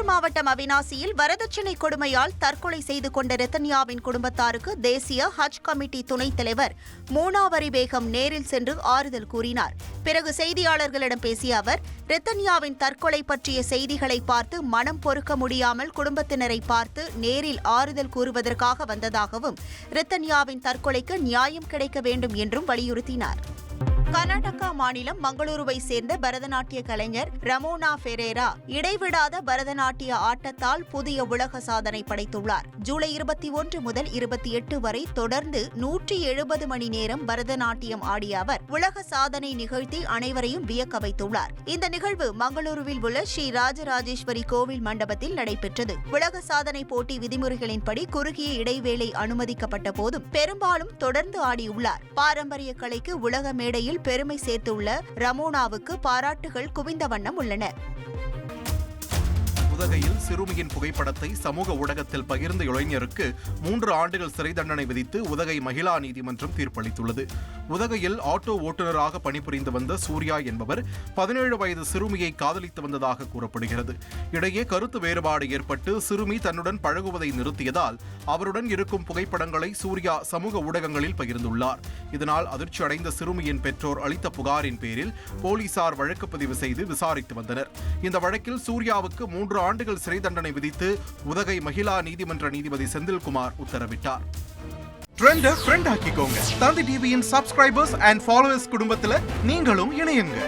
திருப்பூர் மாவட்டம் அவிநாசியில் வரதட்சணை கொடுமையால் தற்கொலை செய்து கொண்ட ரெத்தன்யாவின் குடும்பத்தாருக்கு தேசிய ஹஜ் கமிட்டி துணைத் தலைவர் மூனாவரி பேகம் நேரில் சென்று ஆறுதல் கூறினார். பிறகு செய்தியாளர்களிடம் பேசிய அவர், ரெத்தன்யாவின் தற்கொலை பற்றிய செய்திகளை பார்த்து மனம் பொறுக்க முடியாமல் குடும்பத்தினரை பார்த்து நேரில் ஆறுதல் கூறுவதற்காக வந்ததாகவும், ரெத்தன்யாவின் தற்கொலைக்கு நியாயம் கிடைக்க வேண்டும் என்றும் வலியுறுத்தினார். கர்நாடகா மாநிலம் மங்களூருவை சேர்ந்த பரதநாட்டிய கலைஞர் ரமோனா ஃபெரேரா இடைவிடாத பரதநாட்டிய ஆட்டத்தால் புதிய உலக சாதனை படைத்துள்ளார். ஜூலை 21 முதல் 28 வரை தொடர்ந்து 170 மணி நேரம் பரதநாட்டியம் ஆடிய அவர் உலக சாதனை நிகழ்த்தி அனைவரையும் வியக்க வைத்துள்ளார். இந்த நிகழ்வு மங்களூருவில் உள்ள ஸ்ரீ ராஜராஜேஸ்வரி கோவில் மண்டபத்தில் நடைபெற்றது. உலக சாதனை போட்டி விதிமுறைகளின்படி குறுகிய இடைவேளை அனுமதிக்கப்பட்ட போதும் பெரும்பாலும் தொடர்ந்து ஆடியுள்ளார். பாரம்பரிய கலைக்கு உலக மேடையில் பெருமை சேர்த்துள்ள ரமோனாவுக்கு பாராட்டுகள் குவிந்த வண்ணம் உள்ளன. உதகையில் சிறுமியின் புகைப்படத்தை சமூக ஊடகத்தில் பகிர்ந்த இளைஞருக்கு 3 ஆண்டுகள் சிறை தண்டனை விதித்து உதகை மகிழா நீதிமன்றம் தீர்ப்பளித்துள்ளது. உதகையில் ஆட்டோ ஓட்டுநராக பணிபுரிந்து வந்த சூர்யா என்பவர் 17 வயது சிறுமியை காதலித்து வந்ததாக கூறப்படுகிறது. இடையே கருத்து வேறுபாடு ஏற்பட்டு சிறுமி தன்னுடன் பழகுவதை நிறுத்தியதால் அவருடன் இருக்கும் புகைப்படங்களை சூர்யா சமூக ஊடகங்களில் பகிர்ந்துள்ளார். இதனால் அதிர்ச்சி அடைந்த சிறுமியின் பெற்றோர் அளித்த புகாரின் பேரில் போலீசார் வழக்கு பதிவு செய்து விசாரித்து வந்தனர். இந்த வழக்கில் சூர்யாவுக்கு 3 ஆண்டுகள் சிறை தண்டனை விதித்து உதகை மகிழா நீதிமன்ற நீதிபதி செந்தில்குமார் உத்தரவிட்டார். ட்ரெண்டை ஃப்ரெண்ட் ஆக்கிக்கோங்க. தந்தி டிவியின் சப்ஸ்கிரைபர்ஸ் அண்ட் ஃபாலோவர்ஸ் குடும்பத்தில் நீங்களும் இணையுங்க.